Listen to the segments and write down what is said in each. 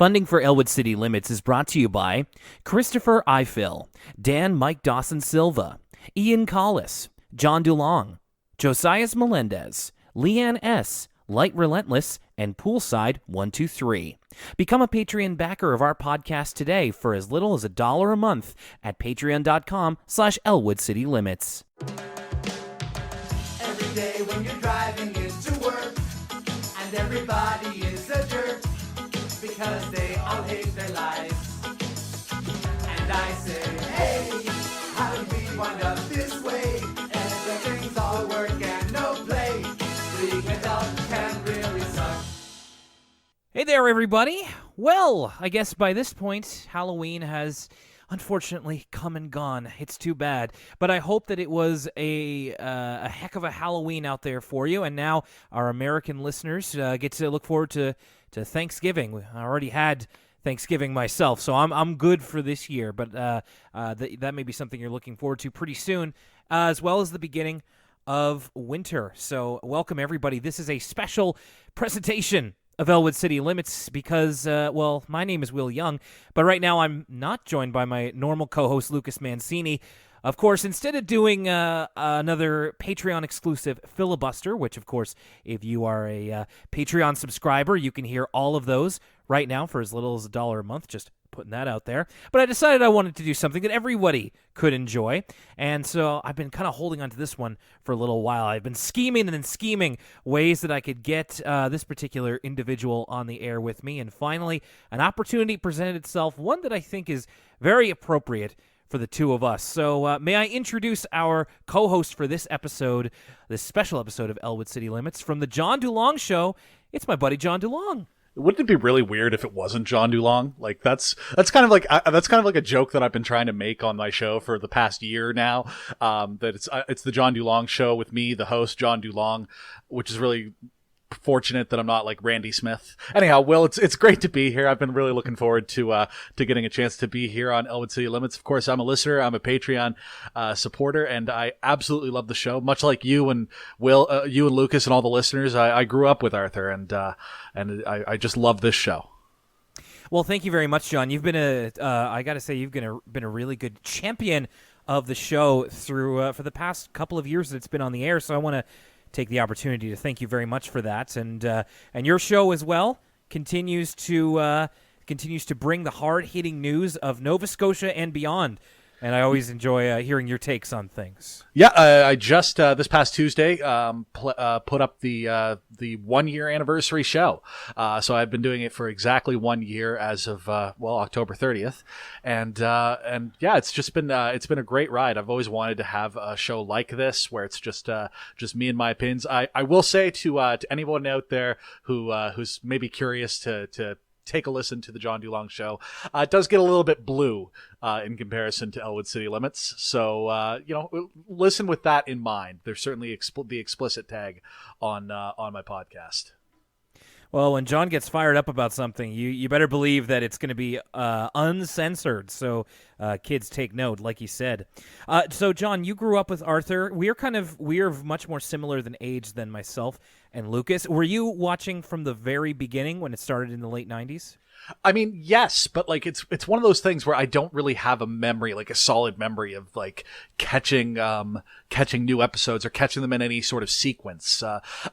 Funding for Elwood City Limits is brought to you by Christopher Ifill, Dan Mike Dawson Silva, Ian Collis, John Dulong, Josias Melendez, Leanne S., Light Relentless, and Poolside 123. Become a Patreon backer of our podcast today for as little as $1 a month at patreon.com/Elwood City Limits. Every day when you're driving into work, and everybody is a jerk, because they all hate their lives. And I say, hey, how do we wind up this way? Everything's all work and no play. Being adult can really suck. Hey there, everybody. Well, I guess by this point, Halloween has unfortunately come and gone. It's too bad. But I hope that it was a heck of a Halloween out there for you. And now our American listeners get to look forward to Thanksgiving. I already had Thanksgiving myself, so I'm good for this year. But that may be something you're looking forward to pretty soon, as well as the beginning of winter. So welcome, everybody. This is a special presentation of Elwood City Limits because, my name is Will Young, but right now I'm not joined by my normal co-host, Lucas Mancini. Of course, instead of doing another Patreon-exclusive filibuster, which, of course, if you are a Patreon subscriber, you can hear all of those right now for as little as $1 a month, just putting that out there. But I decided I wanted to do something that everybody could enjoy, and so I've been kind of holding on to this one for a little while. I've been scheming and scheming ways that I could get this particular individual on the air with me, and finally, an opportunity presented itself, one that I think is very appropriate for the two of us. So may I introduce our co-host for this episode, this special episode of Elwood City Limits from the John Dulong Show. It's my buddy John Dulong. Wouldn't it be really weird if it wasn't John Dulong? Like that's kind of like a joke that I've been trying to make on my show for the past year now. That it's the John Dulong Show with me, the host John Dulong, which is really fortunate that I'm not like Randy Smith. Anyhow, Will, it's great to be here. I've been really looking forward to getting a chance to be here on Elwood City Limits. Of course, I'm a listener. I'm a Patreon supporter, and I absolutely love the show. Much like you and Will, you and Lucas, and all the listeners, I grew up with Arthur, and I just love this show. Well, thank you very much, John. You've been I got to say, you've been a really good champion of the show through for the past couple of years that it's been on the air. So I want to take the opportunity to thank you very much for that, and your show as well continues to bring the hard-hitting news of Nova Scotia and beyond, and I always enjoy hearing your takes on things. Yeah, I just this past Tuesday put up the 1 year anniversary show. So I've been doing it for exactly 1 year as of October 30th, and yeah, it's been a great ride. I've always wanted to have a show like this where it's just me and my opinions. I will say to anyone out there who's maybe curious to take a listen to the John Dulong Show. It does get a little bit blue in comparison to Elwood City Limits. So, listen with that in mind. There's certainly the explicit tag on my podcast. Well, when John gets fired up about something, you better believe that it's going to be uncensored. So kids, take note, like he said. So, John, you grew up with Arthur. We're much more similar than age than myself and Lucas. Were you watching from the very beginning when it started in the late 90s? I mean, yes, but like it's one of those things where I don't really have a memory, like a solid memory of like catching new episodes or catching them in any sort of sequence.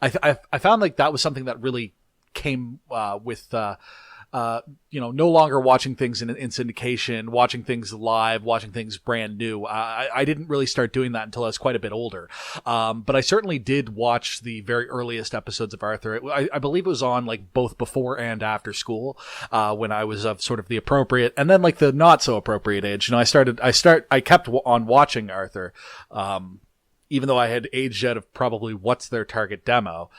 I found like that was something that really came with no longer watching things in syndication, watching things live, watching things brand new. I didn't really start doing that until I was quite a bit older. But I certainly did watch the very earliest episodes of Arthur. I believe it was on like both before and after school, when I was of sort of the appropriate and then like the not so appropriate age. I kept on watching Arthur, even though I had aged out of probably what's their target demo.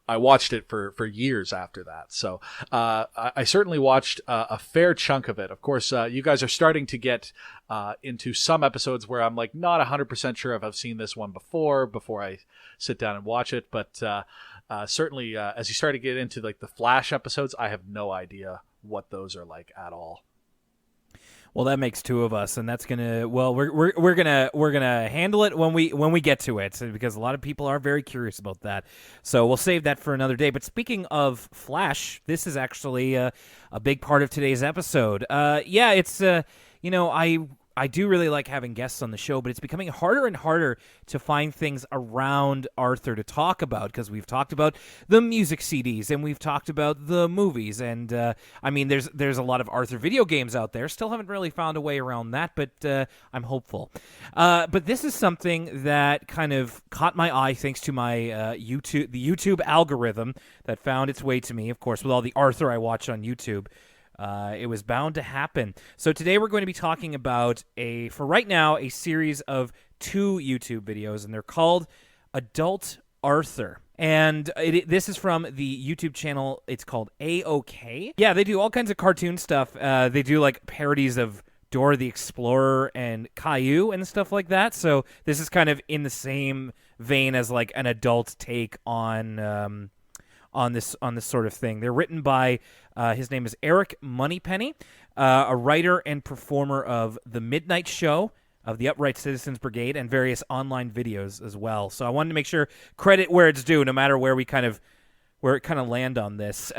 I watched it for years after that. So I certainly watched a fair chunk of it. Of course, you guys are starting to get into some episodes where I'm like not 100% sure if I've seen this one before I sit down and watch it. But certainly as you start to get into like the Flash episodes, I have no idea what those are like at all. Well, that makes two of us, and that's gonna. Well, we're gonna handle it when we get to it, because a lot of people are very curious about that. So we'll save that for another day. But speaking of Flash, this is actually a big part of today's episode. Yeah, it's I do really like having guests on the show, but it's becoming harder and harder to find things around Arthur to talk about, because we've talked about the music CDs and we've talked about the movies, and I mean, there's a lot of Arthur video games out there. Still haven't really found a way around that, but I'm hopeful. But this is something that kind of caught my eye thanks to my the YouTube algorithm that found its way to me. Of course, with all the Arthur I watch on YouTube. It was bound to happen. So today we're going to be talking about, for right now, a series of 2 YouTube videos, and they're called Adult Arthur. And this is from the YouTube channel. It's called AOK. Yeah, they do all kinds of cartoon stuff. They do like parodies of Dora the Explorer and Caillou and stuff like that. So this is kind of in the same vein as like an adult take on this sort of thing. They're written by his name is Eric Moneypenny, a writer and performer of The Midnight Show, of the Upright Citizens Brigade, and various online videos as well. So I wanted to make sure credit where it's due, no matter where it kind of land on this.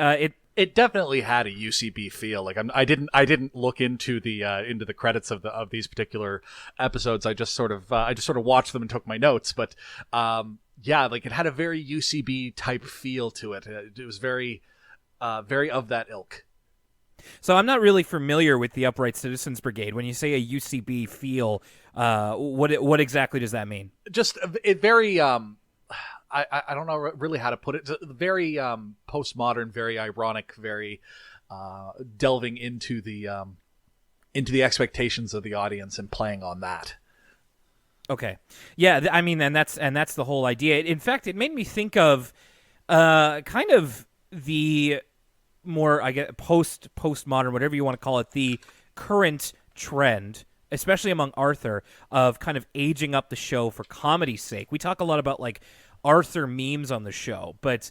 It definitely had a UCB feel. Like I didn't look into the credits of these particular episodes. I just sort of watched them and took my notes. But yeah, like it had a very UCB type feel to it. It was very of that ilk. So I'm not really familiar with the Upright Citizens Brigade. When you say a UCB feel, what exactly does that mean? Just it very I don't know really how to put it. Very postmodern, very ironic, very delving into the expectations of the audience and playing on that. Okay, yeah, I mean, and that's the whole idea. In fact, it made me think of kind of the more, I guess, postmodern, whatever you want to call it, the current trend, especially among Arthur, of kind of aging up the show for comedy's sake. We talk a lot about like Arthur memes on the show, but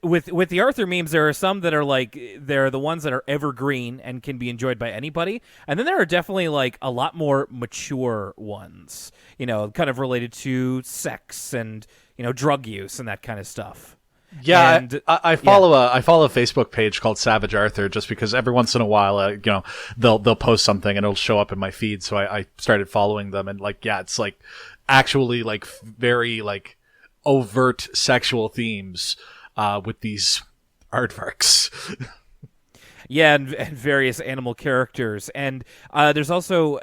with the Arthur memes, there are some that are like, they're the ones that are evergreen and can be enjoyed by anybody, and then there are definitely like a lot more mature ones, kind of related to sex and drug use and that kind of stuff. Yeah, and, I follow a Facebook page called Savage Arthur, just because every once in a while, they'll post something and it'll show up in my feed. So I started following them, and like, yeah, it's like actually like very like overt sexual themes with these aardvarks. Yeah, and various animal characters, and there's also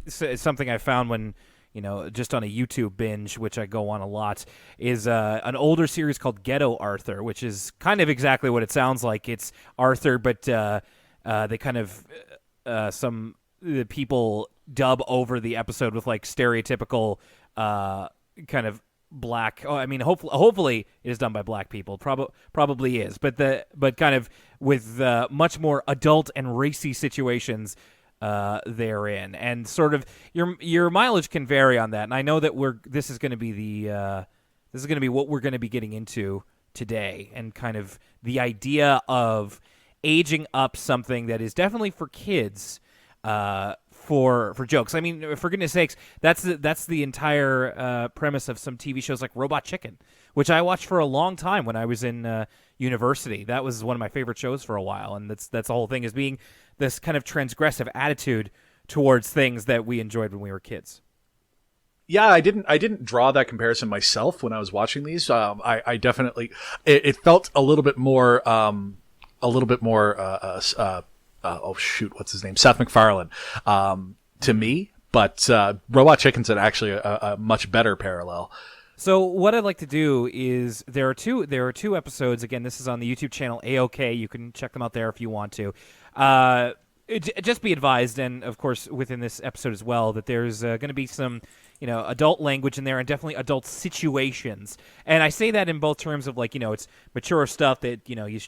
something I found when, just on a YouTube binge, which I go on a lot, is an older series called Ghetto Arthur, which is kind of exactly what it sounds like. It's Arthur, but they kind of the people dub over the episode with like stereotypical kind of black. Oh, I mean, hopefully it is done by black people. Probably is, but kind of with much more adult and racy situations therein, and sort of your mileage can vary on that. And I know that this is going to be what we're going to be getting into today, and kind of the idea of aging up something that is definitely for kids, for jokes. I mean, for goodness sakes, that's the entire premise of some TV shows like Robot Chicken, which I watched for a long time when I was in university. That was one of my favorite shows for a while, and that's the whole thing, is being this kind of transgressive attitude towards things that we enjoyed when we were kids. Yeah, I didn't draw that comparison myself when I was watching these. I definitely, it felt a little bit more oh shoot, what's his name? Seth MacFarlane, to me, but Robot Chicken's actually a much better parallel. So what I'd like to do is, there are two episodes. Again, this is on the YouTube channel AOK. You can check them out there if you want to. Just be advised, and of course within this episode as well, that there's going to be some adult language in there, and definitely adult situations. And I say that in both terms of like, it's mature stuff that you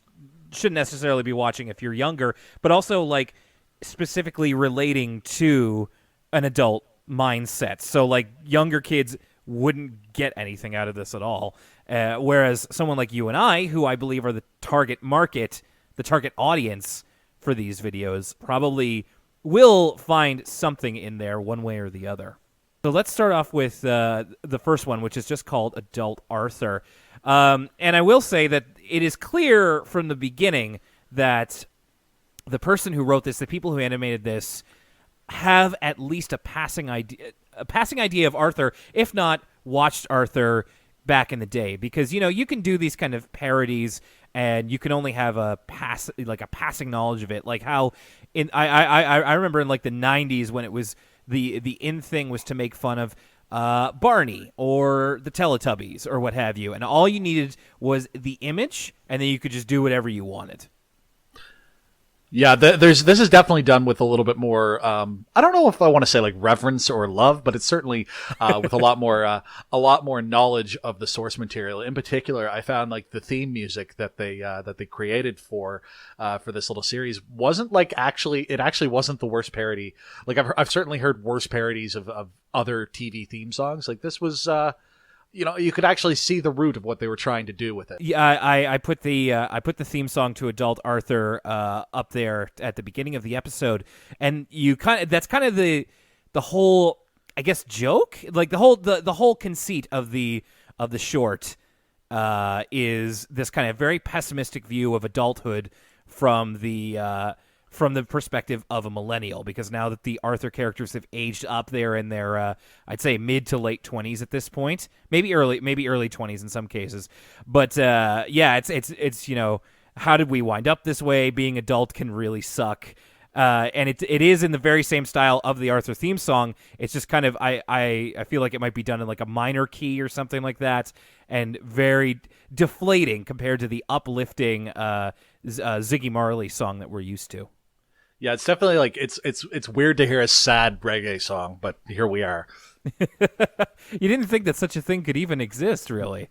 shouldn't necessarily be watching if you're younger, but also like specifically relating to an adult mindset. So like younger kids wouldn't get anything out of this at all, whereas someone like you and I, who I believe are the target market, the target audience for these videos, probably will find something in there one way or the other. So let's start off with the first one, which is just called Adult Arthur. And I will say that it is clear from the beginning that the person who wrote this, the people who animated this, have at least a passing idea of Arthur, if not watched Arthur back in the day. Because, you can do these kind of parodies and you can only have a passing knowledge of it. Like how I remember in like the 90s when it was the in thing was to make fun of Barney or the Teletubbies or what have you. And all you needed was the image, and then you could just do whatever you wanted. Yeah, this is definitely done with a little bit more. I don't know if I want to say like reverence or love, but it's certainly with a lot more knowledge of the source material. In particular, I found like the theme music that they created for this little series wasn't like actually wasn't the worst parody. Like I've certainly heard worse parodies of other TV theme songs. Like this was. You could actually see the root of what they were trying to do with it. Yeah, I put the theme song to Adult Arthur up there at the beginning of the episode, and that's kind of the whole, I guess, joke, like the whole conceit of the short is this kind of very pessimistic view of adulthood from the perspective of a millennial, because now that the Arthur characters have aged up, they're in their I'd say mid to late 20s at this point, maybe early 20s in some cases. But yeah, it's how did we wind up this way? Being adult can really suck. And it is in the very same style of the Arthur theme song. It's just kind of I feel like it might be done in like a minor key or something like that, and very deflating compared to the uplifting Ziggy Marley song that we're used to. Yeah, it's definitely like it's weird to hear a sad reggae song, but here we are. You didn't think that such a thing could even exist, really.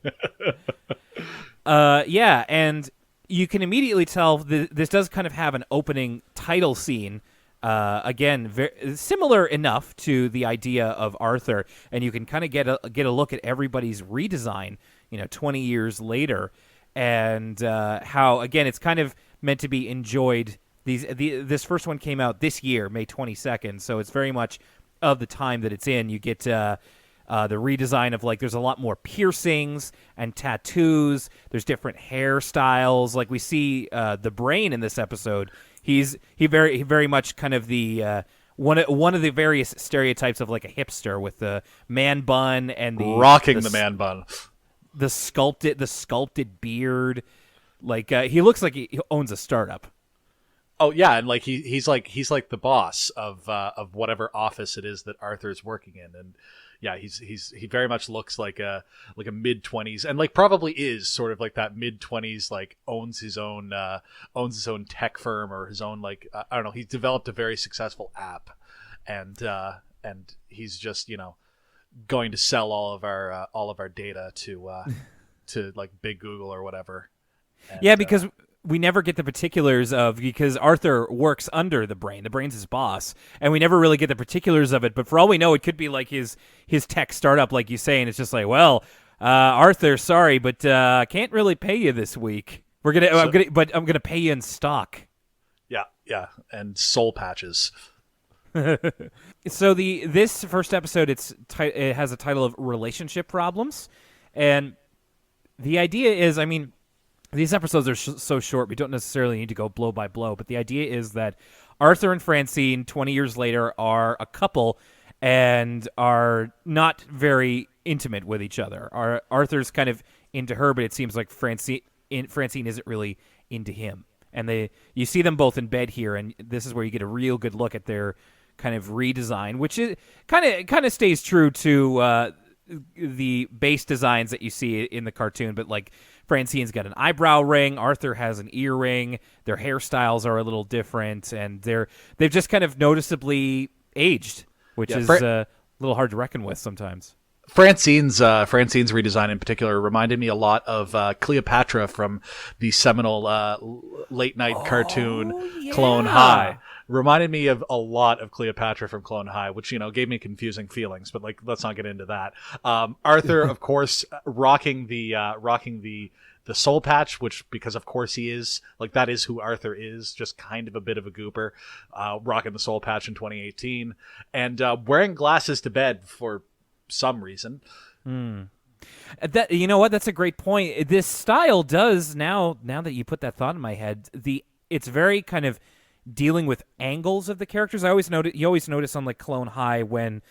Yeah, and you can immediately tell this does kind of have an opening title scene. Again, similar enough to the idea of Arthur, and you can kind of get a look at everybody's redesign, 20 years later, and how, again, it's kind of meant to be enjoyed. This first one came out this year, May 22nd, so it's very much of the time that it's in. You get the redesign of, like, there's a lot more piercings and tattoos. There's different hairstyles. Like we see the Brain in this episode. He very much kind of the one of the various stereotypes of like a hipster with the man bun and the man bun, the sculpted beard. Like he looks like he owns a startup. Oh yeah, and like he's like the boss of whatever office it is that Arthur's working in, and yeah, he very much looks like a mid-20s, and like probably is sort of like that mid-20s, like owns his own tech firm or his own, like I don't know, he's developed a very successful app, and he's just going to sell all of our data to like Big Google or whatever. And, yeah, because we never get the particulars because Arthur works under the Brain. The Brain's his boss, and we never really get the particulars of it. But for all we know, it could be like his tech startup, like you say, and it's just like, well, Arthur, sorry, but can't really pay you this week. I'm gonna pay you in stock. Yeah, and soul patches. So this first episode, it has a title of Relationship Problems, and the idea is, I mean, these episodes are so short, we don't necessarily need to go blow by blow, but the idea is that Arthur and Francine, 20 years later, are a couple and are not very intimate with each other. Arthur's kind of into her, but it seems like Francine isn't really into him. And you see them both in bed here, and this is where you get a real good look at their kind of redesign, which is kind of stays true to the base designs that you see in the cartoon, but like Francine's got an eyebrow ring, Arthur has an earring, their hairstyles are a little different, and they've just kind of noticeably aged, which is a little hard to reckon with sometimes. Francine's redesign in particular reminded me a lot of Cleopatra from the seminal late night cartoon Clone High. Reminded me of a lot of Cleopatra from Clone High, which gave me confusing feelings. But like, let's not get into that. Arthur, of course, rocking the the soul patch, which, because of course he is, like, that is who Arthur is, just kind of a bit of a goober, rocking the soul patch in 2018, and wearing glasses to bed for some reason. That, you know what? That's a great point. This style does now that you put that thought in my head, it's very kind of dealing with angles of the characters. You always notice on like Clone High when,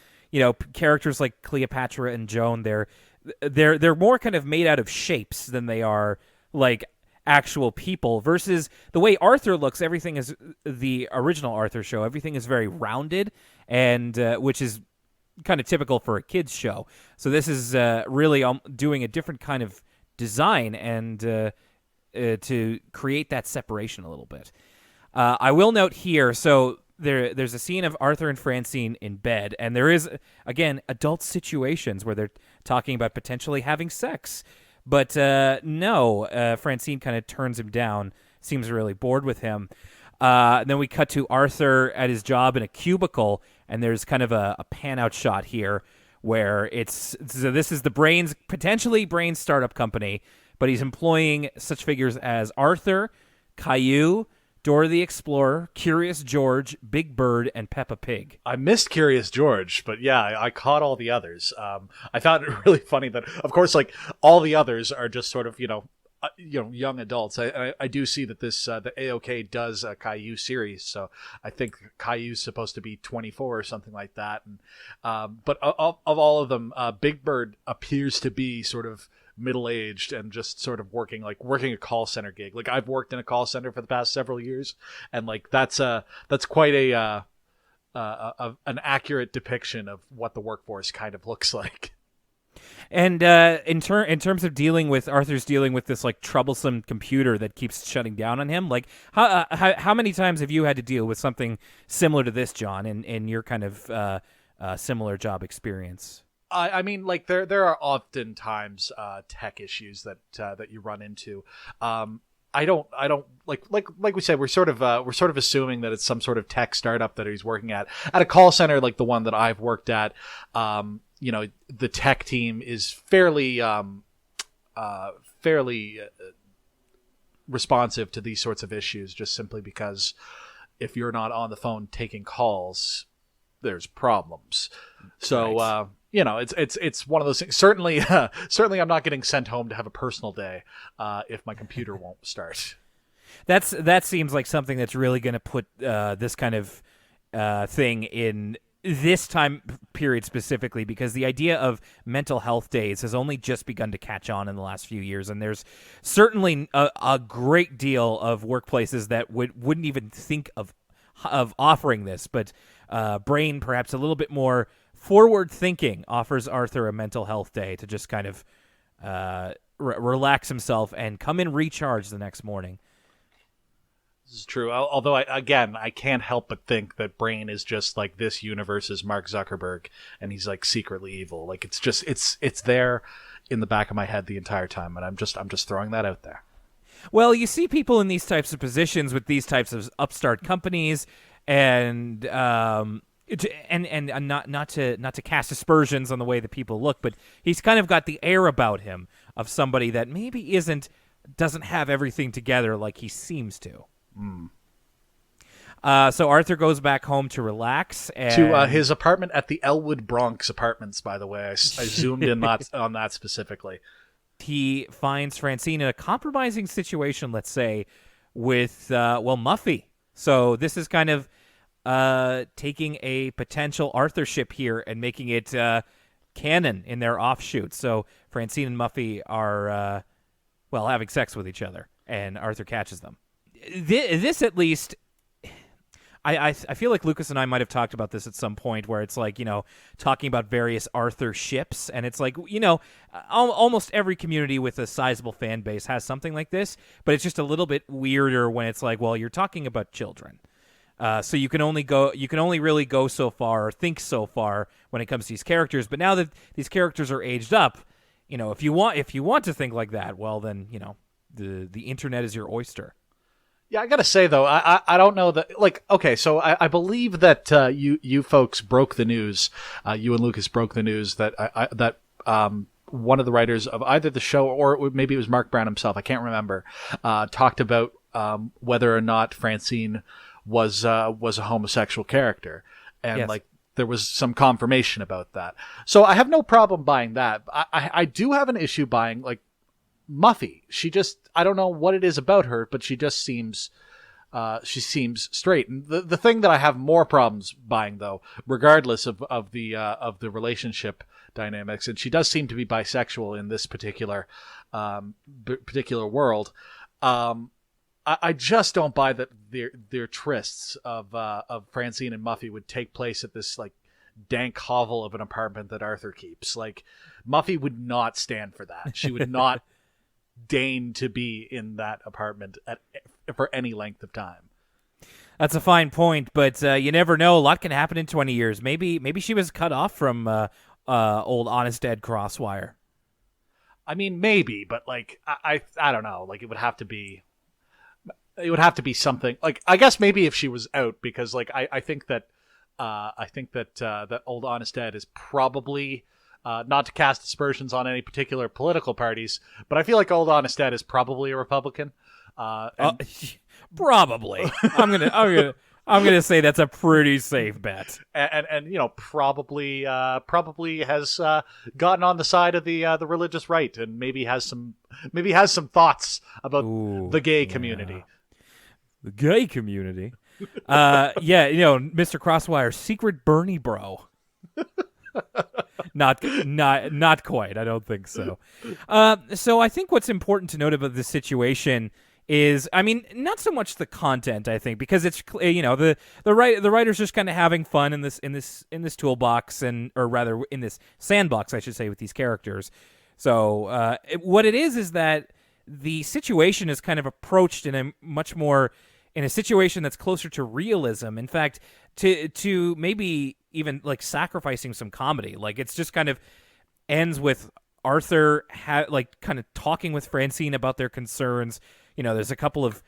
characters like Cleopatra and Joan, they're more kind of made out of shapes than they are like actual people, versus the way Arthur looks. Everything is the original Arthur show. Everything is very rounded, and which is kind of typical for a kids show. So this is really doing a different kind of design and to create that separation a little bit. I will note here, so there's a scene of Arthur and Francine in bed, and there is, again, adult situations where they're talking about potentially having sex. But no, Francine kind of turns him down, seems really bored with him. Then we cut to Arthur at his job in a cubicle, and there's kind of a pan-out shot here where this is the potentially Brains startup company, but he's employing such figures as Arthur, Caillou, Dora the Explorer, Curious George, Big Bird, and Peppa Pig. I missed Curious George, but yeah, I caught all the others. I found it really funny that, of course, like, all the others are just sort of, young adults. I do see that this the AOK does a Caillou series, so I think Caillou's supposed to be 24 or something like that. And but of all of them, Big Bird appears to be sort of middle-aged and just sort of working a call center gig. Like, I've worked in a call center for the past several years, and like that's quite an accurate depiction of what the workforce kind of looks like. And in terms of Arthur's dealing with this like troublesome computer that keeps shutting down on him, like how many times have you had to deal with something similar to this, John, in your kind of similar job experience? I mean, like, there are oftentimes tech issues that you run into. I don't like we said, we're sort of assuming that it's some sort of tech startup that he's working at a call center like the one that I've worked at. The tech team is fairly responsive to these sorts of issues, just simply because if you're not on the phone taking calls, there's problems. So, right. It's one of those things. Certainly I'm not getting sent home to have a personal day if my computer won't start. That seems like something that's really going to put this kind of thing in this time period specifically, because the idea of mental health days has only just begun to catch on in the last few years, and there's certainly a great deal of workplaces that wouldn't even think of offering this, but Brain, perhaps a little bit more forward thinking, offers Arthur a mental health day to just kind of relax himself and come in recharged the next morning. This is true. Although I can't help but think that Brain is just like this universe's Mark Zuckerberg, and he's like secretly evil. Like, it's there in the back of my head the entire time, and I'm just throwing that out there. Well, you see people in these types of positions with these types of upstart companies, and not to cast aspersions on the way that people look, but he's kind of got the air about him of somebody that maybe doesn't have everything together like he seems to. So Arthur goes back home to relax. And to his apartment at the Elwood Bronx Apartments, by the way. I zoomed in on that specifically. He finds Francine in a compromising situation, let's say, with, Muffy. So this is kind of taking a potential Arthurship here and making it canon in their offshoot. So Francine and Muffy are, having sex with each other, and Arthur catches them. This at least, I feel like Lucas and I might have talked about this at some point, where it's like, talking about various Arthur ships, and it's like, almost every community with a sizable fan base has something like this, but it's just a little bit weirder when it's like, well, you're talking about children. So you can only really go so far or think so far when it comes to these characters. But now that these characters are aged up, if you want to think like that, well, then, the internet is your oyster. Yeah, I gotta say though, I don't know that, like, okay, so I believe that you folks broke the news, you and Lucas broke the news that one of the writers of either the show or maybe it was Mark Brown himself, I can't remember, talked about whether or not Francine was a homosexual character, and Yes. like there was some confirmation about that. So I have no problem buying that. I do have an issue buying like Muffy. She just, I don't know what it is about her, but she just seems straight. And the thing that I have more problems buying, though, regardless of the relationship dynamics, and she does seem to be bisexual in this particular world. I just don't buy that their trysts of Francine and Muffy would take place at this like dank hovel of an apartment that Arthur keeps. Like Muffy would not stand for that. She would not deign to be in that apartment for any length of time. That's a fine point, but you never know. A lot can happen in 20 years. Maybe she was cut off from old Honest Ed Crosswire. I mean, maybe, but like I don't know. Like it would have to be something. Like I guess maybe if she was out, because like I think that that old Honest Ed is probably. Not to cast aspersions on any particular political parties, but I feel like old Honest Ed is probably a Republican. Probably. I'm gonna say that's a pretty safe bet. And you know, probably has gotten on the side of the religious right, and maybe has some thoughts about the gay community. Yeah. The gay community. Yeah, you know, Mr. Crosswire, secret Bernie bro. Not quite. I don't think so. So I think what's important to note about this situation is, I mean, not so much the content. I think because it's, you know, the writer's just kind of having fun in this toolbox, or rather in this sandbox, I should say, with these characters. So what it is that the situation is kind of approached in a situation that's closer to realism. In fact, to maybe even like sacrificing some comedy. Like it's just kind of ends with Arthur like kind of talking with Francine about their concerns. You know, there's a couple of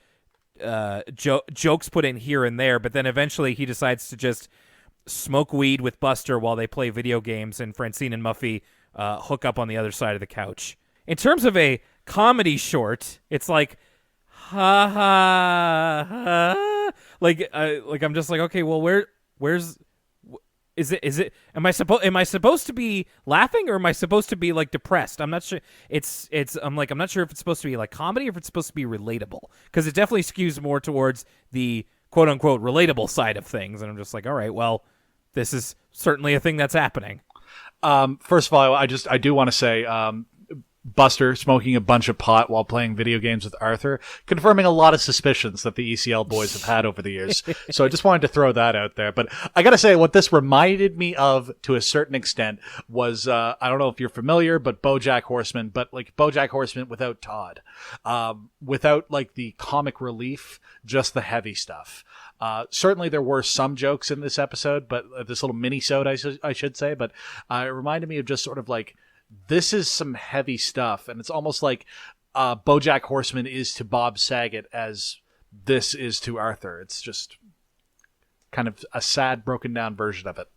jokes put in here and there, but then eventually he decides to just smoke weed with Buster while they play video games, and Francine and Muffy hook up on the other side of the couch. In terms of a comedy short, it's like, ha ha ha. Like I'm just like, okay, well, where's is it am I supposed to be laughing, or am I supposed to be like depressed? I'm not sure. I'm not sure if it's supposed to be like comedy or if it's supposed to be relatable, because it definitely skews more towards the quote unquote relatable side of things, and I'm just like, all right, well, this is certainly a thing that's happening. First of all, I do want to say, Buster smoking a bunch of pot while playing video games with Arthur, confirming a lot of suspicions that the ECL boys have had over the years. So I just wanted to throw that out there. But I gotta say, what this reminded me of, to a certain extent, was, I don't know if you're familiar, but BoJack Horseman, but like BoJack Horseman without Todd. Without like the comic relief, just the heavy stuff. Certainly there were some jokes in this episode, but this little mini-sode, I should say, but it reminded me of just sort of like, this is some heavy stuff, and it's almost like BoJack Horseman is to Bob Saget as this is to Arthur. It's just kind of a sad, broken down version of it.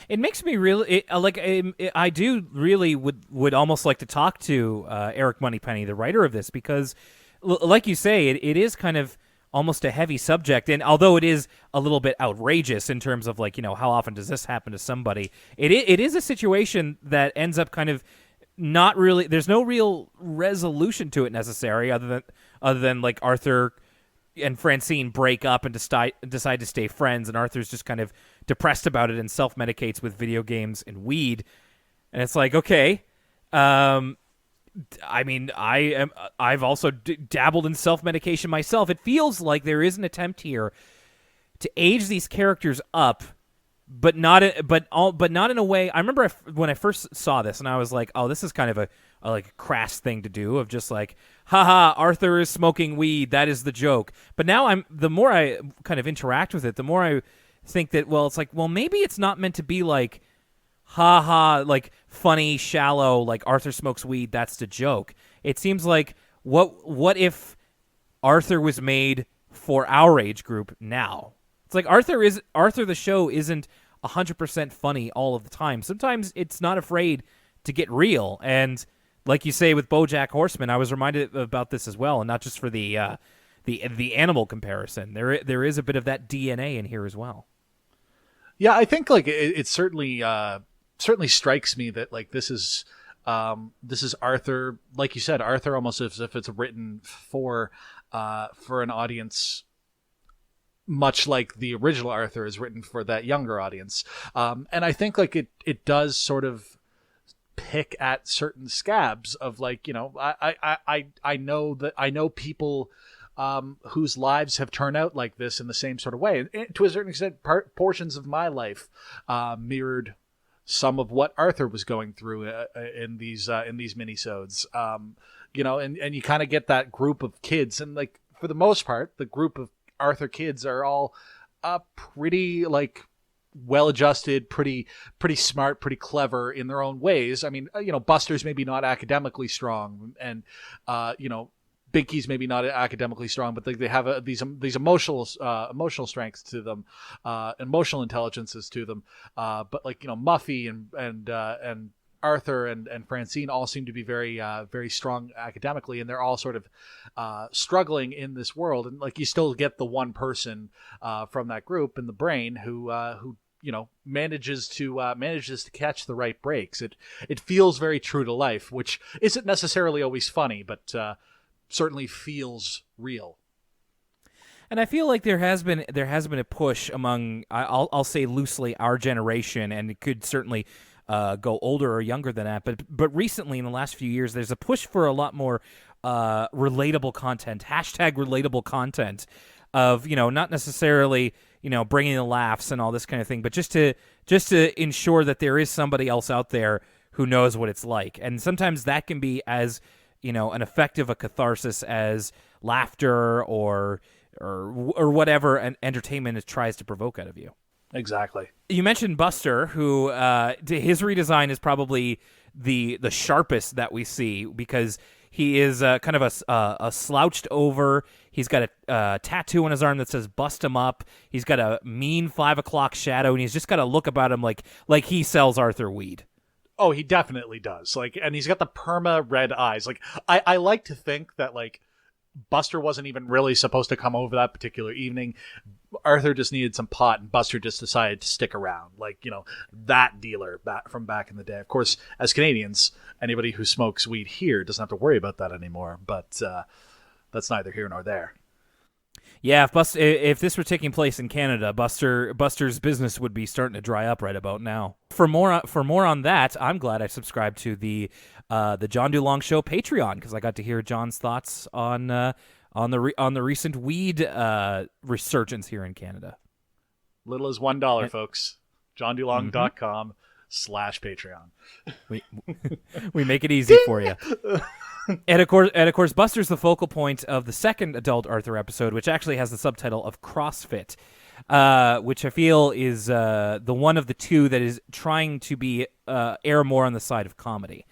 It makes me really I do really would almost like to talk to Eric Moneypenny, the writer of this, because like you say, it is kind of almost a heavy subject, and although it is a little bit outrageous in terms of like, you know, how often does this happen to somebody, it is a situation that ends up kind of not really, there's no real resolution to it necessary, other than like Arthur and Francine break up and decide to stay friends, and Arthur's just kind of depressed about it and self-medicates with video games and weed, and it's like, okay, I mean, I've also dabbled in self-medication myself. It feels like there is an attempt here to age these characters up, but not in a way. I remember when I first saw this, and I was like, "Oh, this is kind of a like crass thing to do, of just like, haha, Arthur is smoking weed. That is the joke." But now the more I kind of interact with it, the more I think that, well, it's like, well, maybe it's not meant to be like, ha, like funny, shallow, like Arthur smokes weed, that's the joke. It seems like, what if Arthur was made for our age group now? It's like Arthur the show isn't 100% funny all of the time. Sometimes it's not afraid to get real. And like you say with BoJack Horseman, I was reminded about this as well, and not just for the animal comparison. There is a bit of that DNA in here as well. Yeah, I think like it certainly strikes me that like this is Arthur, like you said, Arthur almost as if it's written for an audience, much like the original Arthur is written for that younger audience. And I think like it does sort of pick at certain scabs of like, you know, I know people whose lives have turned out like this in the same sort of way. And to a certain extent, portions of my life mirrored some of what Arthur was going through in these minisodes. You know, and you kind of get that group of kids, and like for the most part, the group of Arthur kids are all pretty like well-adjusted, pretty smart, pretty clever in their own ways. I mean, you know, Buster's maybe not academically strong, and you know, Binky's maybe not academically strong, but they have these emotional strengths to them, emotional intelligences to them. But like, you know, Muffy and Arthur and Francine all seem to be very very strong academically, and they're all sort of struggling in this world. And like, you still get the one person from that group in the brain who you know manages to catch the right breaks. It feels very true to life, which isn't necessarily always funny, but certainly feels real. And I feel like there has been a push among, I'll say loosely, our generation, and it could certainly go older or younger than that. But recently, in the last few years, there's a push for a lot more relatable content, #relatable content, of, you know, not necessarily, you know, bringing the laughs and all this kind of thing, but just to ensure that there is somebody else out there who knows what it's like. And sometimes that can be as, you know, an effective a catharsis as laughter or whatever an entertainment tries to provoke out of you. Exactly. You mentioned Buster, who his redesign is probably the sharpest that we see, because he is kind of a slouched over. He's got a tattoo on his arm that says "Bust him up." He's got a mean 5 o'clock shadow, and he's just got a look about him like he sells Arthur weed. Oh, he definitely does. Like, and he's got the perma red eyes. Like, I like to think that like Buster wasn't even really supposed to come over that particular evening. Arthur just needed some pot, and Buster just decided to stick around. Like, you know, that dealer from back in the day. Of course, as Canadians, anybody who smokes weed here doesn't have to worry about that anymore. But that's neither here nor there. Yeah, if this were taking place in Canada, Buster's business would be starting to dry up right about now. For more on that, I'm glad I subscribed to the John Dulong Show Patreon, because I got to hear John's thoughts on the recent weed resurgence here in Canada. Little as $1, folks. JohnDulong.com/Patreon. We make it easy for you. And of course, Buster's the focal point of the second adult Arthur episode, which actually has the subtitle of Crossfit, which I feel is the one of the two that is trying to be err more on the side of comedy.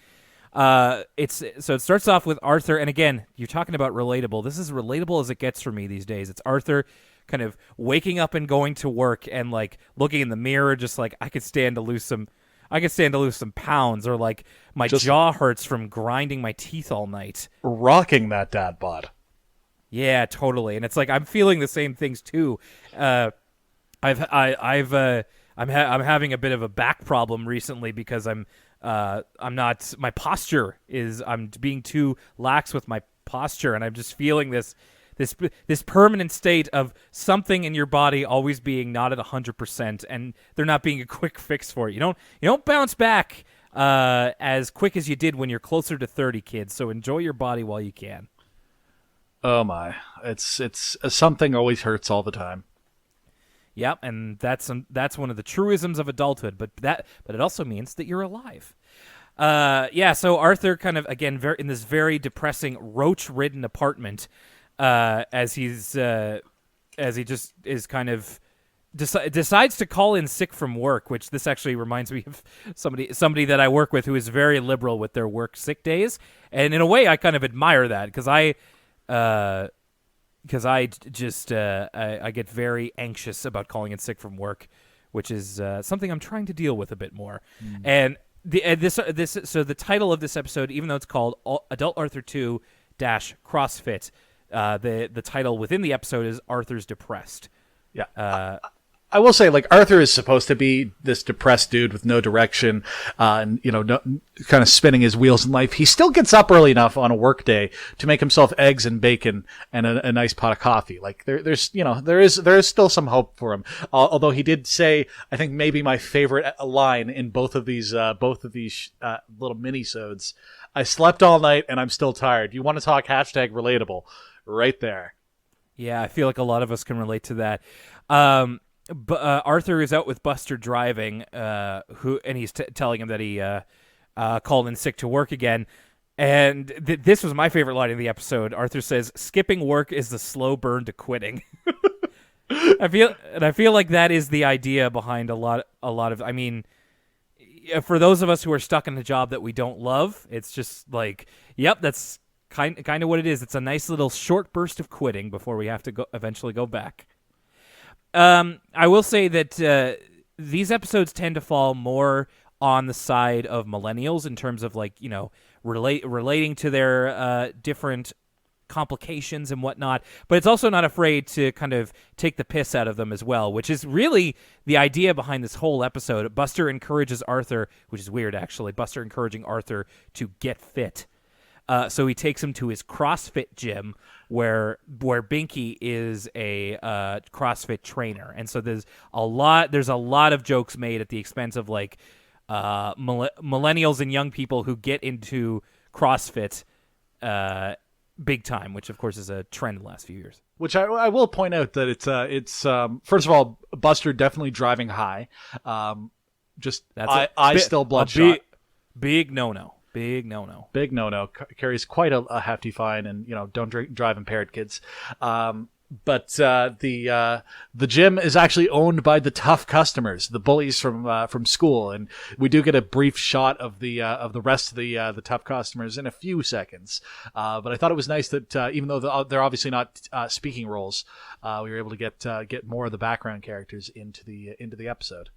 It starts off with Arthur, and again, you're talking about relatable. This is as relatable as it gets for me these days. It's Arthur kind of waking up and going to work and like looking in the mirror, just like, I could stand to lose some pounds, or like my jaw hurts from grinding my teeth all night. Rocking that dad bod. Yeah, totally. And it's like, I'm feeling the same things too. I'm having a bit of a back problem recently because I'm being too lax with my posture, and I'm just feeling this permanent state of something in your body always being not at 100%, and there not being a quick fix for it. You don't bounce back as quick as you did when you're closer to 30, kids. So enjoy your body while you can. Oh my! It's something always hurts all the time. Yep, and that's one of the truisms of adulthood. But it also means that you're alive. So Arthur kind of, again, in this very depressing, roach-ridden apartment. As he just is kind of decides to call in sick from work, which this actually reminds me of somebody that I work with who is very liberal with their work sick days, and in a way I kind of admire that, because I get very anxious about calling in sick from work, which is something I'm trying to deal with a bit more. And the title of this episode, even though it's called Adult Arthur 2 CrossFit, the title within the episode is Arthur's Depressed. Yeah. I will say, like, Arthur is supposed to be this depressed dude with no direction, and, kind of spinning his wheels in life. He still gets up early enough on a work day to make himself eggs and bacon and a nice pot of coffee. Like, there is still some hope for him. Although he did say, I think maybe my favorite line in both of these little mini-sodes, I slept all night and I'm still tired. You want to talk #relatable? Right there. Yeah, I feel like a lot of us can relate to that. Arthur is out with Buster driving, and he's telling him that he called in sick to work again. And this was my favorite line in the episode. Arthur says, "Skipping work is the slow burn to quitting." I feel like that is the idea behind a lot of. I mean, for those of us who are stuck in a job that we don't love, it's just like, yep, that's kind of what it is. It's a nice little short burst of quitting before we have to eventually go back. I will say that these episodes tend to fall more on the side of millennials in terms of, like, relating to their different complications and whatnot, but it's also not afraid to kind of take the piss out of them as well, which is really the idea behind this whole episode. Buster encourages Arthur, which is weird actually, Buster encouraging Arthur to get fit. So he takes him to his CrossFit gym where Binky is a CrossFit trainer. And so there's a lot of jokes made at the expense of, like, millennials and young people who get into CrossFit big time, which of course is a trend in the last few years. Which I will point out that it's first of all, Buster definitely driving high. Still bloodshot. Big no-no. Big no-no. Big no-no. Carries quite a hefty fine, and don't drive impaired, kids. But the gym is actually owned by the tough customers, the bullies from school, and we do get a brief shot of the rest of the tough customers in a few seconds. But I thought it was nice that even though they're obviously not speaking roles, we were able to get more of the background characters into the episode.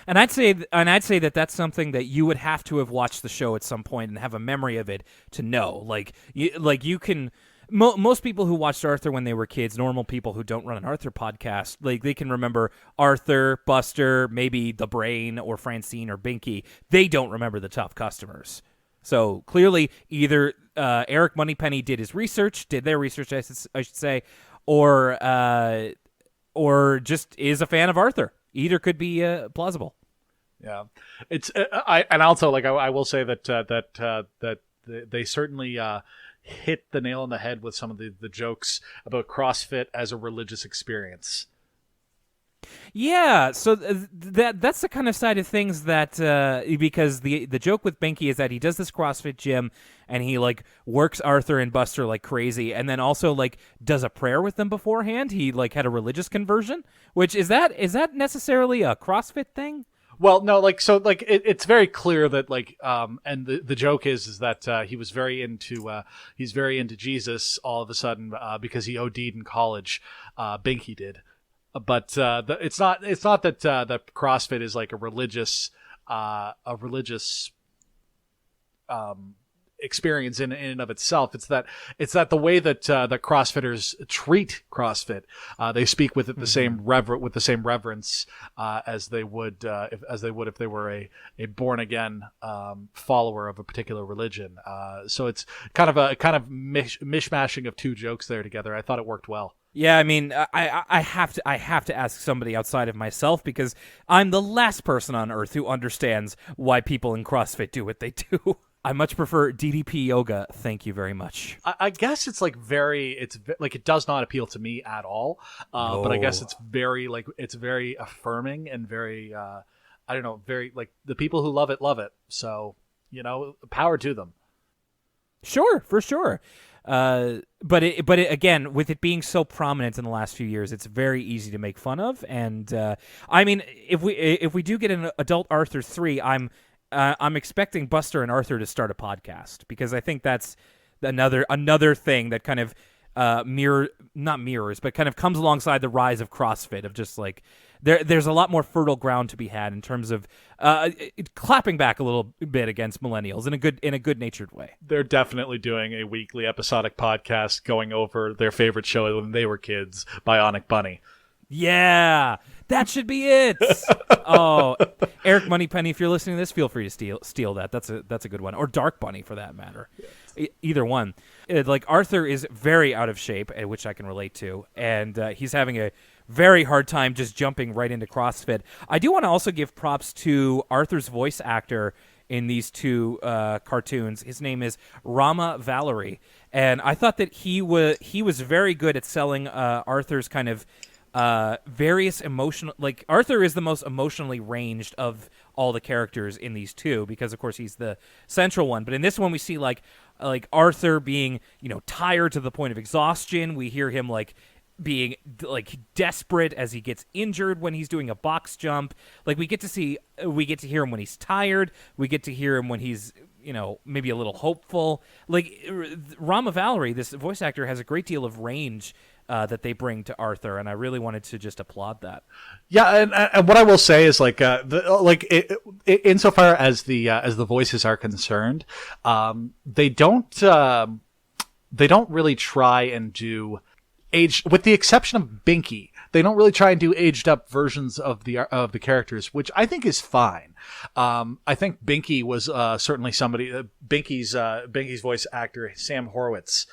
And I'd say that that's something that you would have to have watched the show at some point and have a memory of it to know. You can. Most people who watched Arthur when they were kids, normal people who don't run an Arthur podcast, like, they can remember Arthur, Buster, maybe the Brain or Francine or Binky. They don't remember the tough customers. So clearly, either Eric Moneypenny did their research, I should say, or just is a fan of Arthur. Either could be plausible. Yeah, it's and also, like, I will say that they certainly hit the nail on the head with some of the jokes about CrossFit as a religious experience. Yeah, so that's the kind of side of things that because the joke with Binky is that he does this CrossFit gym and he, like, works Arthur and Buster like crazy, and then also, like, does a prayer with them beforehand. He, like, had a religious conversion, which is that necessarily a CrossFit thing? Well, no, like, so, like, it's very clear that, like, and the joke is that he was very into Jesus all of a sudden because he OD'd in college. Binky did. But it's not that that CrossFit is like a religious experience in and of itself. It's that the way that CrossFitters treat CrossFit, they speak with it the same reverence as they would if they were a born again follower of a particular religion. So it's kind of mishmashing of two jokes there together. I thought it worked well. Yeah, I mean, I have to ask somebody outside of myself, because I'm the last person on earth who understands why people in CrossFit do what they do. I much prefer DDP yoga. Thank you very much. I guess it's like it does not appeal to me at all. No. But I guess it's very affirming and very, I don't know, very, like, the people who love it. So, power to them. Sure, for sure. But again, with it being so prominent in the last few years, it's very easy to make fun of. And I mean, if we do get an Adult Arthur 3, I'm expecting Buster and Arthur to start a podcast, because I think that's another thing that kind of not mirrors, but kind of comes alongside the rise of CrossFit, of just like there's a lot more fertile ground to be had in terms of clapping back a little bit against millennials in a good natured way. They're definitely doing a weekly episodic podcast going over their favorite show when they were kids, Bionic Bunny. Yeah, that should be it. Oh, Eric Moneypenny, if you're listening to this, feel free to steal that. That's a good one, or Dark Bunny for that matter. Either one. Like Arthur is very out of shape, which I can relate to, and he's having a very hard time just jumping right into CrossFit. I do want to also give props to Arthur's voice actor in these two cartoons. His name is Rama Valerie, and I thought that he was very good at selling Arthur's kind of various emotional, like Arthur is the most emotionally ranged of all the characters in these two, because of course he's the central one. But in this one we see like Arthur being, tired to the point of exhaustion. We hear him like being like desperate as he gets injured when he's doing a box jump. Like we get to hear him when he's tired. We get to hear him when he's, maybe a little hopeful. Like Rama Valerie, this voice actor, has a great deal of range that they bring to Arthur, and I really wanted to just applaud that. Yeah, and what I will say is insofar as the voices are concerned, they don't really try and do aged, with the exception of Binky. They don't really try and do aged up versions of the characters, which I think is fine. I think Binky was certainly somebody. Binky's voice actor, Sam Horowitz.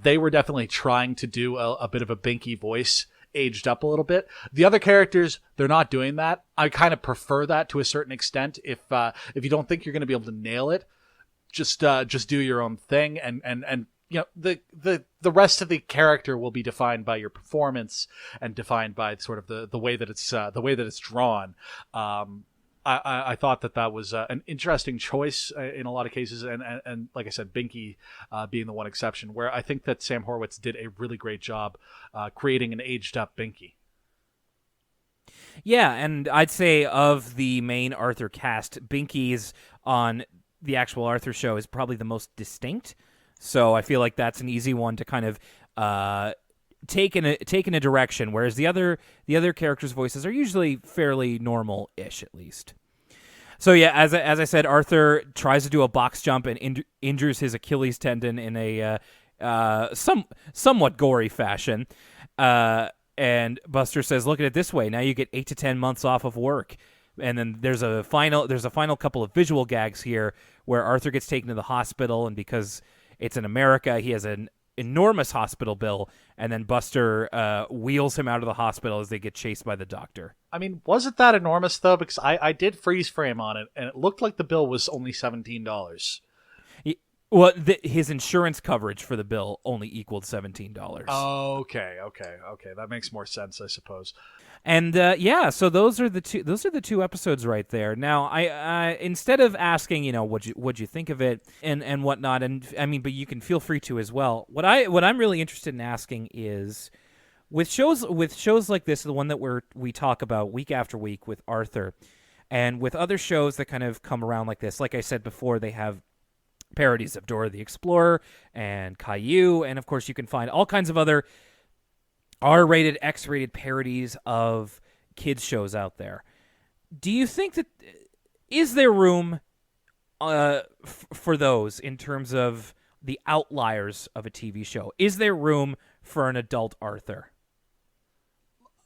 They were definitely trying to do a bit of a Binky voice, aged up a little bit. The other characters, they're not doing that. I kind of prefer that to a certain extent. If you don't think you're going to be able to nail it, just do your own thing, and the rest of the character will be defined by your performance and defined by sort of the way that it's drawn. I thought that was an interesting choice in a lot of cases, and like I said, Binky being the one exception, where I think that Sam Horowitz did a really great job creating an aged up Binky. Yeah, and I'd say of the main Arthur cast, Binky's on the actual Arthur show is probably the most distinct. So I feel like that's an easy one to kind of take in a direction, whereas the other characters' voices are usually fairly normal-ish, at least. So yeah, as I said, Arthur tries to do a box jump and injures his Achilles tendon in a somewhat gory fashion. And Buster says, "Look at it this way: now you get 8 to 10 months off of work." And then there's a final couple of visual gags here where Arthur gets taken to the hospital, and because it's in America, he has an enormous hospital bill, and then Buster wheels him out of the hospital as they get chased by the doctor. I mean, was it that enormous, though? Because I did freeze frame on it, and it looked like the bill was only $17. Well, his insurance coverage for the bill only equaled $17. Oh, okay. That makes more sense, I suppose. And so those are the two episodes right there. Now, I instead of asking, what'd you think of it and whatnot, and I mean, but you can feel free to as well. What I'm really interested in asking is, with shows like this, the one that we talk about week after week with Arthur, and with other shows that kind of come around like this. Like I said before, they have parodies of Dora the Explorer and Caillou, and of course you can find all kinds of other R-rated, X-rated parodies of kids shows out there. Do you think that is there room for those in terms of the outliers of a TV show? Is there room for an adult Arthur?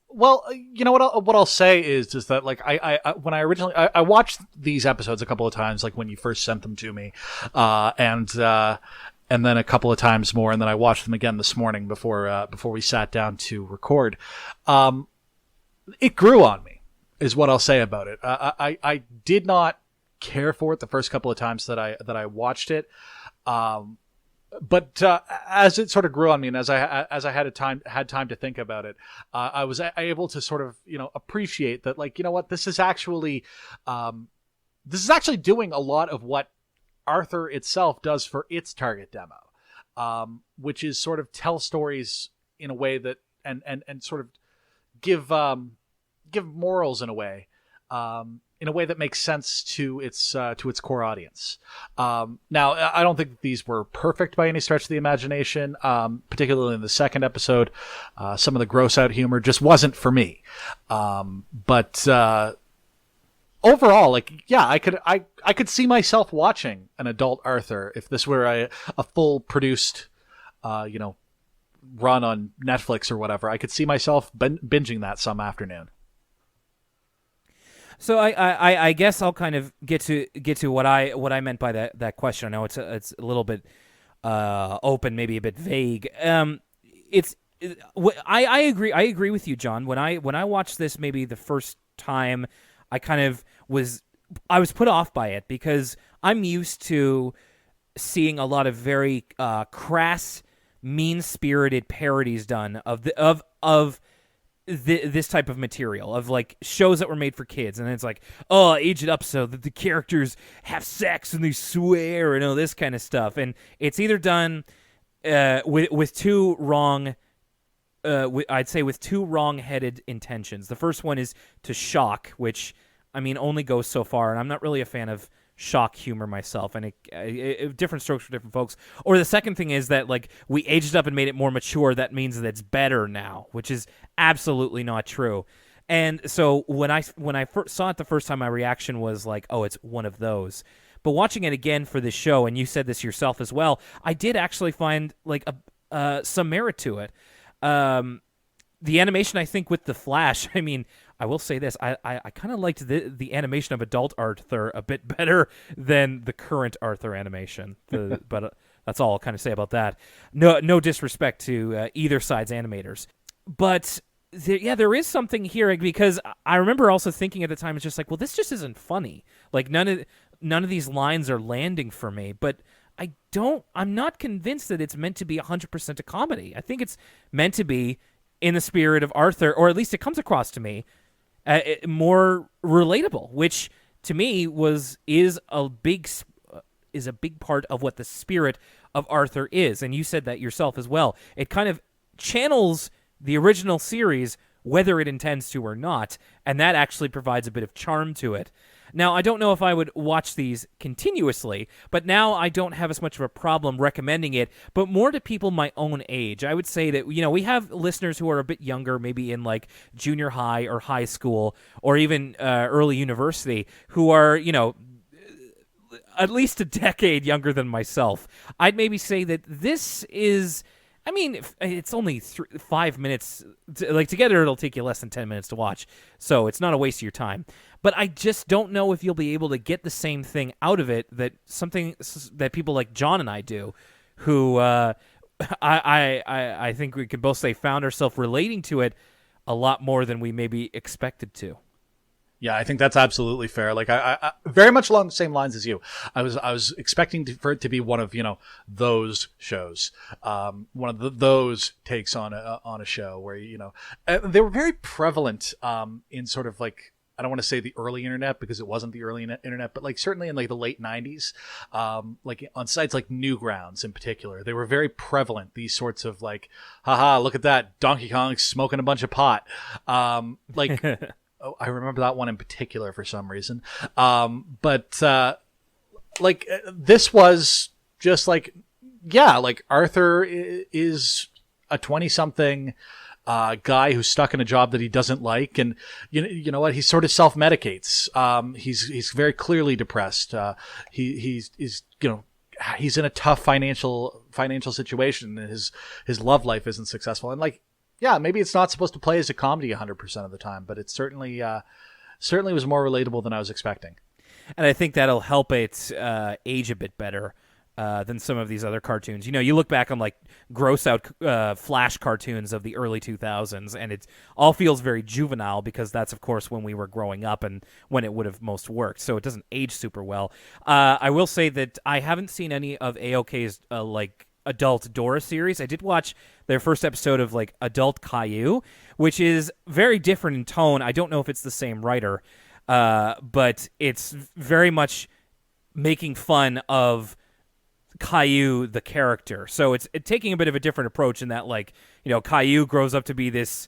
Well, you know what I'll say is that like I when I originally I watched these episodes a couple of times, like when you first sent them to me, and then a couple of times more, and then I watched them again this morning before we sat down to record. It grew on me, is what I'll say about it. I did not care for it the first couple of times that I watched it, but as it sort of grew on me, and as I had time to think about it, I was able to sort of appreciate that, like, what this is actually doing a lot of what Arthur itself does for its target demo, which is sort of tell stories in a way that and sort of give morals in a way in a way that makes sense to its core audience. Now, I don't think that these were perfect by any stretch of the imagination. Particularly in the second episode, some of the gross out humor just wasn't for me. But overall, like, yeah, I could see myself watching an adult Arthur if this were a full produced, run on Netflix or whatever. I could see myself binging that some afternoon. So I guess I'll kind of get to what I meant by that question. I know it's a little bit open, maybe a bit vague. I agree with you, John. When I watched this maybe the first time, I was put off by it because I'm used to seeing a lot of very crass, mean-spirited parodies done of this type of material, of like shows that were made for kids, and it's like, oh, age it up so that the characters have sex and they swear and all this kind of stuff, and it's either done with two wrong. I'd say with two wrong-headed intentions. The first one is to shock, which, I mean, only goes so far, and I'm not really a fan of shock humor myself, and different strokes for different folks. Or the second thing is that, like, we aged it up and made it more mature. That means that it's better now, which is absolutely not true. And so when I first saw it the first time, my reaction was like, oh, it's one of those. But watching it again for this show, and you said this yourself as well, I did actually find like some merit to it. The animation, I think, with the Flash, I mean, I will say this, I kind of liked the animation of adult Arthur a bit better than the current Arthur animation. But that's all I'll kind of say about that. No disrespect to either side's animators. But there is something here, because I remember also thinking at the time, it's just like, well, this just isn't funny. Like, none of these lines are landing for me. But I'm not convinced that it's meant to be 100% a comedy. I think it's meant to be in the spirit of Arthur, or at least it comes across to me more relatable, which to me is a big part of what the spirit of Arthur is. And you said that yourself as well. It kind of channels the original series, whether it intends to or not, and that actually provides a bit of charm to it. Now, I don't know if I would watch these continuously, but now I don't have as much of a problem recommending it, but more to people my own age. I would say that, we have listeners who are a bit younger, maybe in like junior high or high school, or even early university, who are, at least a decade younger than myself. I'd maybe say that this is... I mean, it's only 5 minutes. Like, together it'll take you less than 10 minutes to watch, so it's not a waste of your time. But I just don't know if you'll be able to get the same thing out of it that people like John and I do, who I think we could both say found ourselves relating to it a lot more than we maybe expected to. Yeah, I think that's absolutely fair. Like, I very much along the same lines as you. I was expecting for it to be one of those shows, one of those takes on a show where they were very prevalent in sort of like, I don't want to say the early internet because it wasn't the early internet, but like certainly in like the late 90s, like on sites like Newgrounds in particular, they were very prevalent. These sorts of like, haha, look at that, Donkey Kong smoking a bunch of pot, like. Oh, I remember that one in particular for some reason. But this was just like, yeah, like Arthur is a 20-something guy who's stuck in a job that he doesn't like, and you know what? He sort of self-medicates. He's very clearly depressed. He's in a tough financial situation, and his love life isn't successful, and like. Yeah, maybe it's not supposed to play as a comedy 100% of the time, but it certainly was more relatable than I was expecting. And I think that'll help it age a bit better than some of these other cartoons. You look back on like gross out Flash cartoons of the early 2000s, and it all feels very juvenile because that's, of course, when we were growing up and when it would have most worked. So it doesn't age super well. I will say that I haven't seen any of AOK's like adult Dora series. I did watch their first episode of like adult Caillou, which is very different in tone. I don't know if it's the same writer, but it's very much making fun of Caillou the character. So it's taking a bit of a different approach in that, like, Caillou grows up to be this,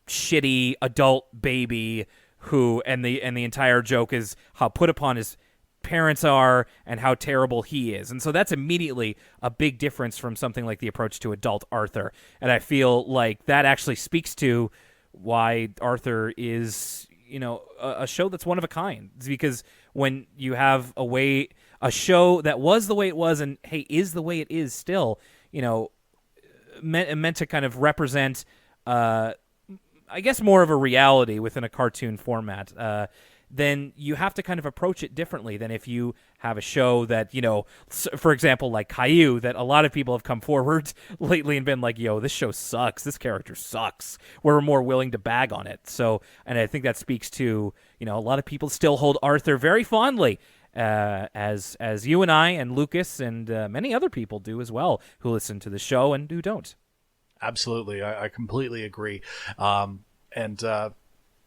shitty adult baby and the entire joke is how put upon his parents are and how terrible he is. And so that's immediately a big difference from something like the approach to adult Arthur. And I feel like that actually speaks to why Arthur is, a show that's one of a kind. It's because when you have a show that was the way it was and, hey, is the way it is still, meant to kind of represent, I guess, more of a reality within a cartoon format, then you have to kind of approach it differently than if you have a show that, for example, like Caillou, that a lot of people have come forward lately and been like, yo, this show sucks. This character sucks. We're more willing to bag on it. So, and I think that speaks to, a lot of people still hold Arthur very fondly, as you and I and Lucas and many other people do as well who listen to the show and who don't. Absolutely. I completely agree.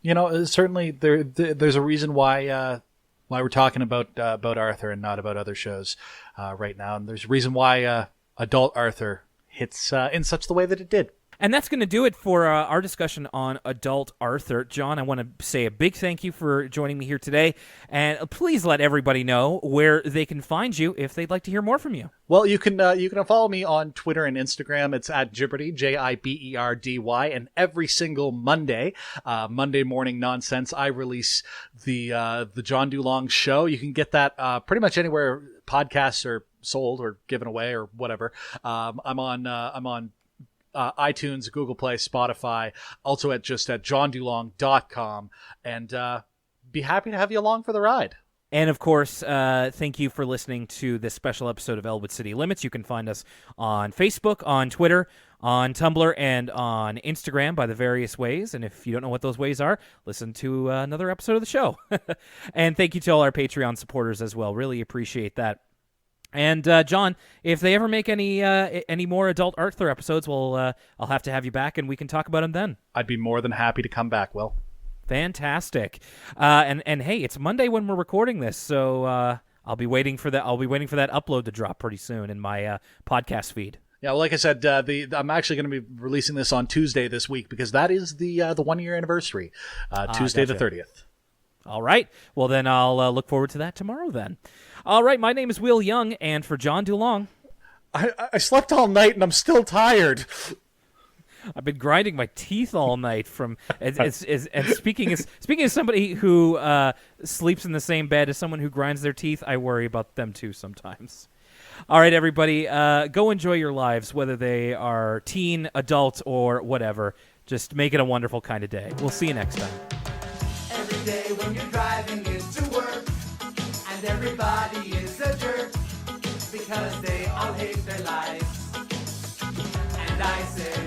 Certainly there's a reason why we're talking about Arthur and not about other shows right now. And there's a reason why adult Arthur hits in such the way that it did. And that's going to do it for our discussion on adult Arthur. John, I want to say a big thank you for joining me here today. And please let everybody know where they can find you if they'd like to hear more from you. Well, you can follow me on Twitter and Instagram. It's at Gibberdy, Jiberdy. And every single Monday morning nonsense, I release the John Dulong show. You can get that pretty much anywhere podcasts are sold or given away or whatever. I'm on iTunes, Google Play, Spotify, also at johndulong.com, and be happy to have you along for the ride. And, of course, thank you for listening to this special episode of Elwood City Limits. You can find us on Facebook, on Twitter, on Tumblr, and on Instagram by the various ways. And if you don't know what those ways are, listen to another episode of the show. And thank you to all our Patreon supporters as well. Really appreciate that. And, John, if they ever make any more adult Arthur episodes, well, I'll have to have you back, and we can talk about them then. I'd be more than happy to come back, Will. Fantastic. And hey, it's Monday when we're recording this, so I'll be waiting for that. I'll be waiting for that upload to drop pretty soon in my podcast feed. Yeah, well, like I said, I'm actually going to be releasing this on Tuesday this week because that is the 1 year anniversary, Tuesday gotcha. the 30th. All right. Well, then I'll look forward to that tomorrow then. All right. My name is Will Young, and for John Dulong, I slept all night and I'm still tired. I've been grinding my teeth all night from and speaking as somebody who sleeps in the same bed as someone who grinds their teeth, I worry about them too sometimes. All right, everybody, go enjoy your lives, whether they are teen, adult, or whatever. Just make it a wonderful kind of day. We'll see you next time. Every day when you're driving into work, and everybody is a jerk because they all hate their lives. And I say,